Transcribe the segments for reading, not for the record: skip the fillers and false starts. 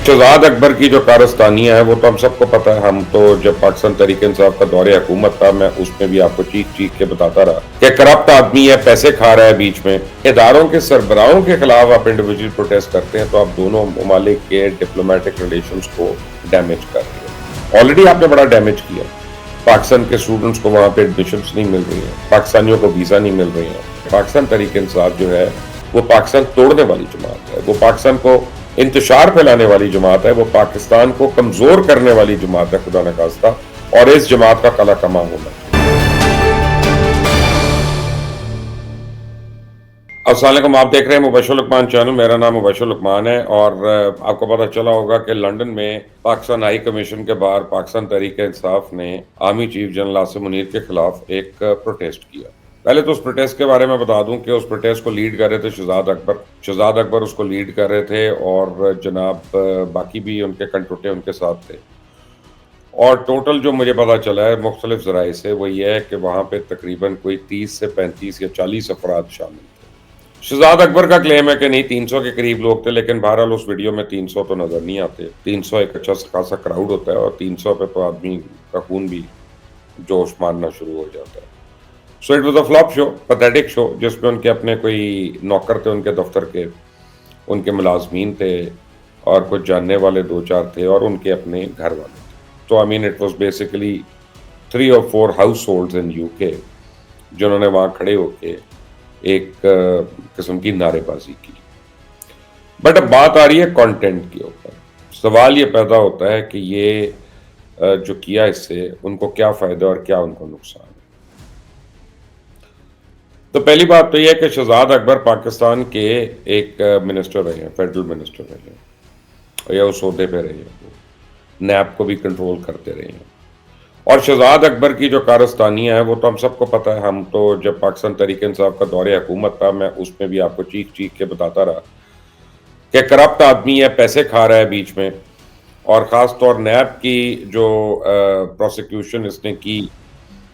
شہزاد اکبر کی جو کارستانیہ ہے وہ تو ہم سب کو پتا ہے. ہم تو جب پاکستان تحریک انصاف کا دور حکومت تھا میں اس میں بھی آپ کو چیخ چیخ کے بتاتا رہا کہ کرپٹ آدمی ہے, پیسے کھا رہا ہے بیچ میں. اداروں کے سربراہوں کے خلاف آپ انڈیویجول پروٹیسٹ کرتے ہیں تو آپ دونوں ممالک کے ڈپلومیٹک ریلیشنز کو ڈیمیج کر رہے ہیں. آلریڈی آپ نے بڑا ڈیمیج کیا. پاکستان کے اسٹوڈنٹس کو وہاں پہ ایڈمیشنز نہیں مل رہی ہیں, پاکستانیوں کو ویزا نہیں مل رہی ہیں. پاکستان تحریک انصاف جو ہے وہ پاکستان توڑنے والی جماعت ہے, وہ پاکستان کو انتشار پھیلانے والی جماعت ہے, وہ پاکستان کو کمزور کرنے والی جماعت ہے خدا نخواستہ, اور اس جماعت کا کلا کما ہونا. السلام علیکم, آپ دیکھ رہے ہیں مبشر لقمان چینل. میرا نام مبشر لقمان ہے اور آپ کو پتہ چلا ہوگا کہ لنڈن میں پاکستان ہائی کمیشن کے باہر پاکستان تحریک انصاف نے army chief general Asim Munir کے خلاف ایک پروٹیسٹ کیا. پہلے تو اس پروٹیسٹ کے بارے میں بتا دوں کہ اس پروٹیسٹ کو لیڈ کر رہے تھے شہزاد اکبر اس کو لیڈ کر رہے تھے, اور جناب باقی بھی ان کے کنٹوٹے ان کے ساتھ تھے. اور ٹوٹل جو مجھے پتا چلا ہے مختلف ذرائع سے وہ یہ ہے کہ وہاں پہ تقریباً کوئی 30 سے 35 یا 40 افراد شامل تھے. شہزاد اکبر کا کلیم ہے کہ نہیں 300 کے قریب لوگ تھے, لیکن بہرحال اس ویڈیو میں 300 تو نظر نہیں آتے. 300 ایک اچھا خاصا کراؤڈ ہوتا ہے, اور 300 پہ تو آدمی کا خون بھی جوش مارنا شروع ہو جاتا ہے. So it was a flop show, pathetic show, جس میں ان کے اپنے کوئی نوکر تھے ان کے دفتر کے, ان کے ملازمین تھے, اور کچھ جاننے والے 2-4 تھے, اور ان کے اپنے گھر والے تھے. تو I mean it was basically 3 or 4 households in UK جنہوں نے وہاں کھڑے ہو کے ایک قسم کی نعرے بازی کی. بٹ اب بات آ رہی ہے کانٹینٹ کے اوپر. سوال یہ پیدا ہوتا ہے کہ یہ جو کیا اس سے ان کو کیا فائدہ اور کیا ان کو نقصان ہے. تو پہلی بات تو یہ ہے کہ شہزاد اکبر پاکستان کے ایک منسٹر رہے ہیں, فیڈرل منسٹر رہے ہیں, یا اس عہدے پہ رہے ہیں, نیب کو بھی کنٹرول کرتے رہے ہیں. اور شہزاد اکبر کی جو کارستانیہ ہے وہ تو ہم سب کو پتا ہے. ہم تو جب پاکستان تحریک انصاف کا دور حکومت تھا میں اس میں بھی آپ کو چیخ چیخ کے بتاتا رہا کہ کرپٹ آدمی ہے, پیسے کھا رہا ہے بیچ میں. اور خاص طور نیب کی جو پروسیکیوشن اس نے کی,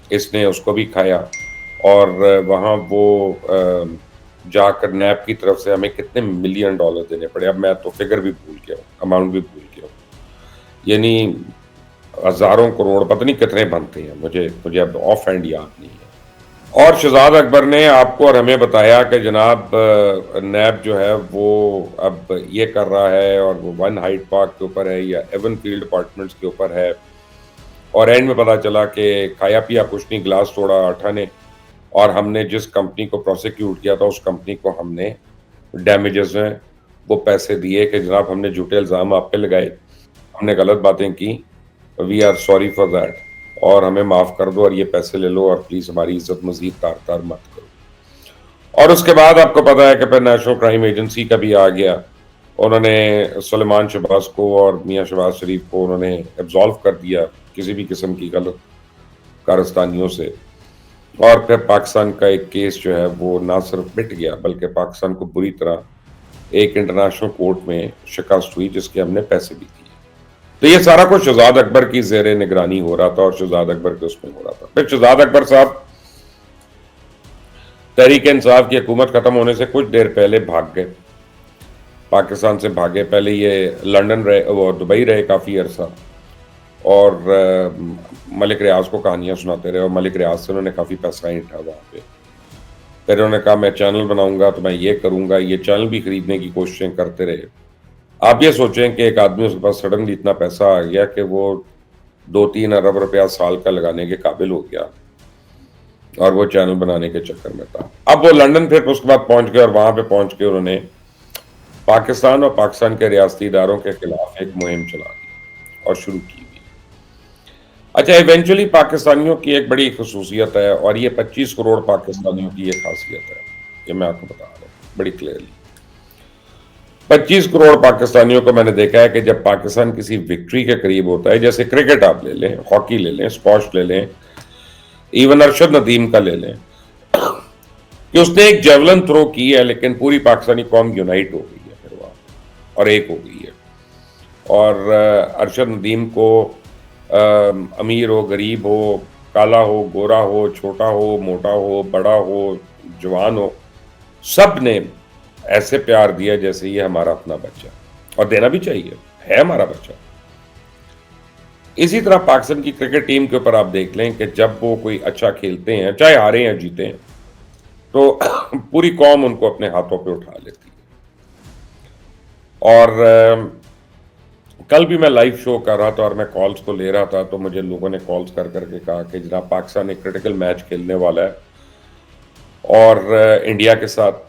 اس نے اس کو بھی کھایا. اور وہاں وہ جا کر نیب کی طرف سے ہمیں کتنے $1 ملین دینے پڑے. اب میں تو فگر بھی بھول گیا ہوں, اماؤنٹ بھی بھول گیا ہوں, یعنی ہزاروں کروڑ, پتہ نہیں کتنے بنتے ہیں, مجھے اب آف ہینڈ یاد نہیں ہے. اور شہزاد اکبر نے آپ کو اور ہمیں بتایا کہ جناب نیب جو ہے وہ اب یہ کر رہا ہے, اور وہ 1 ہائیڈ پارک کے اوپر ہے یا ایون فیلڈ اپارٹمنٹس کے اوپر ہے. اور اینڈ میں پتا چلا کہ کھایا پیا کچھ نہیں, گلاس توڑا آٹھا نے, اور ہم نے جس کمپنی کو پروسیکیوٹ کیا تھا اس کمپنی کو ہم نے ڈیمیجز میں وہ پیسے دیے کہ جناب ہم نے جھوٹے الزام آپ پہ لگائے, ہم نے غلط باتیں کی, we are sorry for that, اور ہمیں معاف کر دو, اور یہ پیسے لے لو, اور پلیز ہماری عزت مزید تار تار مت کرو. اور اس کے بعد آپ کو پتا ہے کہ پھر نیشنل کرائم ایجنسی کا بھی آ گیا. انہوں نے سلیمان شہباز کو اور میاں شہباز شریف کو انہوں نے ایبزالو کر دیا کسی بھی قسم کی غلط کارستانیوں سے. اور پھر پاکستان کا ایک کیس جو ہے وہ نہ صرف مٹ گیا بلکہ پاکستان کو بری طرح ایک انٹرنیشنل کورٹ میں شکست ہوئی, جس کے ہم نے پیسے بھی دیے. تو یہ سارا کچھ شہزاد اکبر کی زیر نگرانی ہو رہا تھا, اور شہزاد اکبر کے اس میں ہو رہا تھا. پھر شہزاد اکبر صاحب تحریک انصاف کی حکومت ختم ہونے سے کچھ دیر پہلے بھاگ گئے, پاکستان سے بھاگے. پہلے یہ لنڈن رہے, وہ دبئی رہے کافی عرصہ, اور ملک ریاض کو کہانیاں سناتے رہے, اور ملک ریاض سے انہوں نے کافی پیسہ اٹھا وہاں پہ. پھر انہوں نے کہا میں چینل بناؤں گا تو میں یہ کروں گا, یہ چینل بھی خریدنے کی کوششیں کرتے رہے. آپ یہ سوچیں کہ ایک آدمی اس کے پاس سڈنلی اتنا پیسہ آ گیا کہ وہ 2-3 ارب روپیہ سال کا لگانے کے قابل ہو گیا, اور وہ چینل بنانے کے چکر میں تھا. اب وہ لنڈن پھر اس کے بعد پہنچ گئے, اور وہاں پہ پہنچ کے انہوں نے پاکستان اور پاکستان کے ریاستی اداروں کے خلاف ایک مہم چلا دی اور شروع کی ہوئی. اچھا, ایونچولی پاکستانیوں کی ایک بڑی خصوصیت ہے, اور یہ 25 کروڑ پاکستانیوں کی یہ خاصیت ہے, یہ میں آپ کو بتا رہا ہوں بڑی کلیئرلی. 25 کروڑ پاکستانیوں کو میں نے دیکھا ہے کہ جب پاکستان کسی وکٹری کے قریب ہوتا ہے, جیسے کرکٹ آپ لے لیں, ہاکی لے لیں, اسکواش لے لیں, ایون ارشد ندیم کا لے لیں, کہ اس نے ایک جیولن تھرو کی ہے لیکن پوری پاکستانی قوم یونائٹ ہو گئی ہے پھر وہاں, اور ایک ہو گئی ہے. اور ارشد ندیم کو امیر ہو, غریب ہو, کالا ہو, گورا ہو, چھوٹا ہو, موٹا ہو, بڑا ہو, جوان ہو, سب نے ایسے پیار دیا جیسے یہ ہمارا اپنا بچہ, اور دینا بھی چاہیے. ہے ہمارا بچہ. اسی طرح پاکستان کی کرکٹ ٹیم کے اوپر آپ دیکھ لیں کہ جب وہ کوئی اچھا کھیلتے ہیں، چاہے ہارے یا جیتے ہیں، تو پوری قوم ان کو اپنے ہاتھوں پہ اٹھا لیتی ہے. اور کل بھی میں لائیو شو کر رہا تھا اور میں کالز کو لے رہا تھا، تو مجھے لوگوں نے کالز کر کر کے کہا کہ جناب پاکستان ایک کرٹیکل میچ کھیلنے والا ہے اور انڈیا کے ساتھ،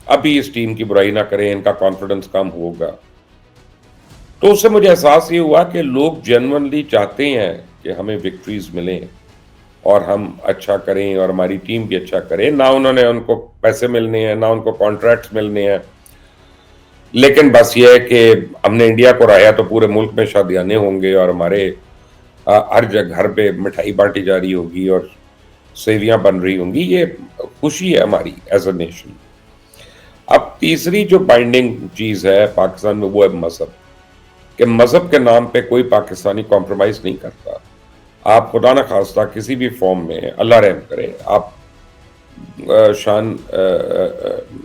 ابھی اس ٹیم کی برائی نہ کریں، ان کا کانفیڈنس کم ہوگا. تو اس سے مجھے احساس یہ ہوا کہ لوگ جینونلی چاہتے ہیں کہ ہمیں وکٹریز ملیں اور ہم اچھا کریں اور ہماری ٹیم بھی اچھا کرے. نہ انہوں نے ان کو پیسے ملنے ہیں، نہ ان کو کانٹریکٹس ملنے ہیں، لیکن بس یہ ہے کہ ہم نے انڈیا کو رایا تو پورے ملک میں شادیانے ہوں گے اور ہمارے ہر جگہ گھر پہ مٹھائی بانٹی جا رہی ہوگی اور سیویاں بن رہی ہوں گی. یہ خوشی ہے ہماری ایز اے نیشن. اب تیسری جو بائنڈنگ چیز ہے پاکستان میں وہ ہے مذہب، کہ مذہب کے نام پہ کوئی پاکستانی کمپرومائز نہیں کرتا. آپ خدا نہ خواستہ کسی بھی فارم میں، اللہ رحم کرے، آپ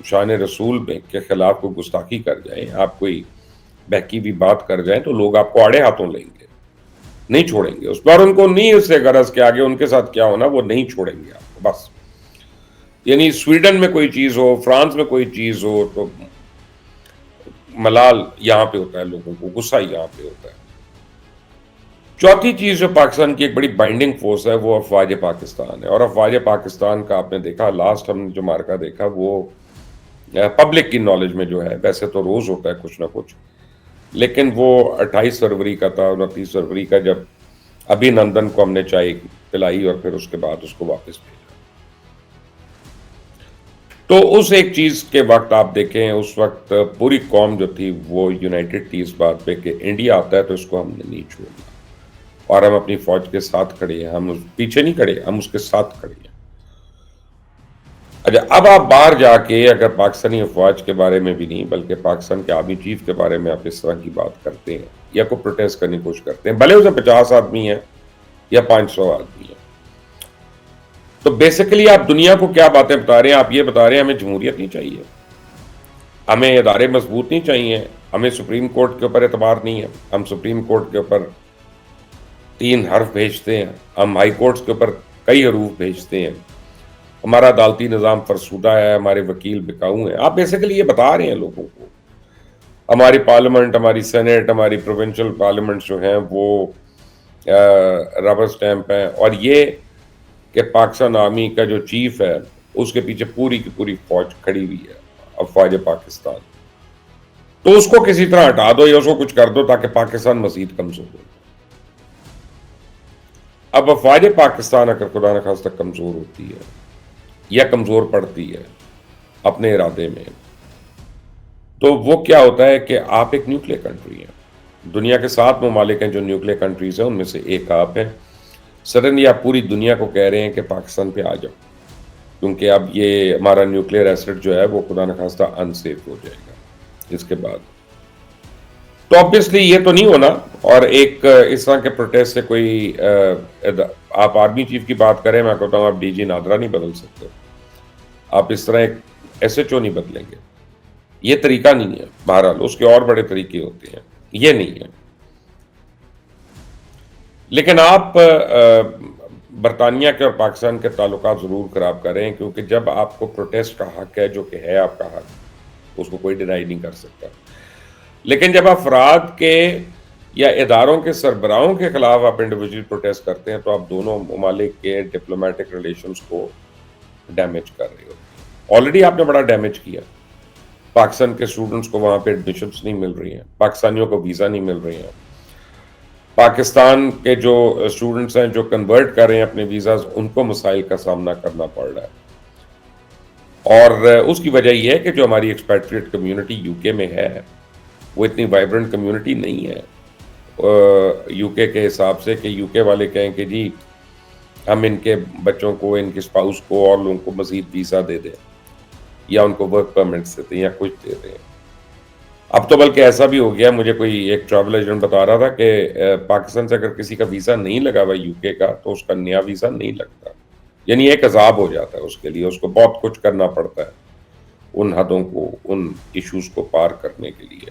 شان رسول کے خلاف کوئی گستاخی کر جائیں، آپ کوئی بہکی بھی بات کر جائیں، تو لوگ آپ کو آڑے ہاتھوں لیں گے، نہیں چھوڑیں گے اس پر. ان کو نہیں اس سے غرض کہ آگے ان کے ساتھ کیا ہونا، وہ نہیں چھوڑیں گے آپ کو بس. یعنی سویڈن میں کوئی چیز ہو، فرانس میں کوئی چیز ہو، تو ملال یہاں پہ ہوتا ہے، لوگوں کو غصہ یہاں پہ ہوتا ہے. چوتھی چیز جو پاکستان کی ایک بڑی بائنڈنگ فورس ہے وہ افواج پاکستان ہے. اور افواج پاکستان کا آپ نے دیکھا، لاسٹ ہم نے جو مارکا دیکھا وہ پبلک کی نالج میں جو ہے، ویسے تو روز ہوتا ہے کچھ نہ کچھ، لیکن وہ 28 فروری کا تھا، 29 فروری کا، جب ابھی نندن کو ہم نے چائے پلائی اور پھر اس کے بعد اس کو واپس بھیجا. تو اس ایک چیز کے وقت آپ دیکھیں، اس وقت پوری قوم جو تھی وہ یونائٹڈ تھی اس بات پہ کہ انڈیا آتا ہے تو اس کو ہم نے نہیں چھوڑنا، اور ہم اپنی فوج کے ساتھ کھڑے ہیں. ہم پیچھے نہیں کھڑے، ہم اس کے ساتھ کھڑے ہیں. اچھا، اب آپ باہر جا کے اگر پاکستانی افواج کے بارے میں بھی نہیں بلکہ پاکستان کے آرمی چیف کے بارے میں آپ اس طرح کی بات کرتے ہیں یا کوئی پروٹیسٹ کرنے کی کوشش کرتے ہیں، بھلے اسے 50 آدمی ہیں یا 500 آدمی ہیں، تو بیسیکلی آپ دنیا کو کیا باتیں بتا رہے ہیں؟ آپ یہ بتا رہے ہیں ہمیں جمہوریت نہیں چاہیے، ہمیں ادارے مضبوط نہیں چاہیے، ہمیں سپریم کورٹ کے اوپر اعتبار نہیں ہے، ہم سپریم کورٹ کے اوپر 3 حرف بھیجتے ہیں، ہم ہائی کورٹس کے اوپر کئی حروف بھیجتے ہیں، ہمارا عدالتی نظام فرسودہ ہے، ہمارے وکیل بکاؤ ہیں. آپ بیسیکلی یہ بتا رہے ہیں لوگوں کو. ہماری پارلیمنٹ، ہماری سینیٹ، ہماری پروونشل پارلیمنٹ جو ہیں وہ ربر سٹیمپ ہیں، اور یہ کہ پاکستان آرمی کا جو چیف ہے اس کے پیچھے پوری کی پوری فوج کھڑی ہوئی ہے، افواج پاکستان. تو اس کو کسی طرح ہٹا دو یا اس کو کچھ کر دو تاکہ پاکستان مزید کمزور ہو. اب افواج پاکستان اگر خدا نخواستہ کمزور ہوتی ہے یا کمزور پڑتی ہے اپنے ارادے میں، تو وہ کیا ہوتا ہے کہ آپ ایک نیوکلیر کنٹری ہیں. دنیا کے 7 ممالک ہیں جو نیوکلیر کنٹریز ہیں، ان میں سے ایک آپ ہیں. سڈنلی آپ پوری دنیا کو کہہ رہے ہیں کہ پاکستان پہ آ جاؤ، کیونکہ اب یہ ہمارا نیوکلیر ایسٹ جو ہے وہ خدا نخواستہ انسیف ہو جائے گا اس کے بعد. تو آبویسلی یہ تو نہیں ہونا. اور ایک اس طرح کے پروٹیسٹ سے کوئی آپ آرمی چیف کی بات کریں، میں کہتا ہوں آپ ڈی جی نادرا نہیں بدل سکتے، آپ اس طرح ایک ایس ایچ او نہیں بدلیں گے. یہ طریقہ نہیں ہے. بہرحال اس کے اور بڑے طریقے ہوتے ہیں، یہ نہیں ہے. لیکن آپ برطانیہ کے اور پاکستان کے تعلقات ضرور خراب کر رہے ہیں، کیونکہ جب آپ کو پروٹیسٹ کا حق ہے، جو کہ ہے آپ کا حق، اس کو کوئی ڈینائی نہیں کر سکتا، لیکن جب افراد کے یا اداروں کے سربراہوں کے خلاف آپ انڈیویجول پروٹیسٹ کرتے ہیں تو آپ دونوں ممالک کے ڈپلومیٹک ریلیشنز کو ڈیمیج کر رہے ہو. آلریڈی آپ نے بڑا ڈیمیج کیا. پاکستان کے اسٹوڈنٹس کو وہاں پہ ایڈمیشنز نہیں مل رہی ہیں، پاکستانیوں کو ویزا نہیں مل رہی ہیں، پاکستان کے جو اسٹوڈنٹس ہیں جو کنورٹ کر رہے ہیں اپنے ویزاز، ان کو مسائل کا سامنا کرنا پڑ رہا ہے. اور اس کی وجہ یہ ہے کہ جو ہماری ایکسپیٹریٹ کمیونٹی یو کے میں ہے وہ اتنی وائبرنٹ کمیونٹی نہیں ہے یو کے حساب سے، کہ یو کے والے کہیں کہ جی ہم ان کے بچوں کو، ان کے اسپاؤس کو اور لوگوں کو مزید ویزا دے دیں یا ان کو ورک پرمٹس دے دیں یا کچھ دے دیں. اب تو بلکہ ایسا بھی ہو گیا، مجھے کوئی ایک ٹریول ایجنٹ بتا رہا تھا کہ پاکستان سے اگر کسی کا ویزا نہیں لگا ہوا یو کے کا تو اس کا نیا ویزا نہیں لگتا. یعنی ایک عذاب ہو جاتا ہے اس کے لیے، اس کو بہت کچھ کرنا پڑتا ہے ان حدوں کو، ان ایشوز کو پار کرنے کے لیے.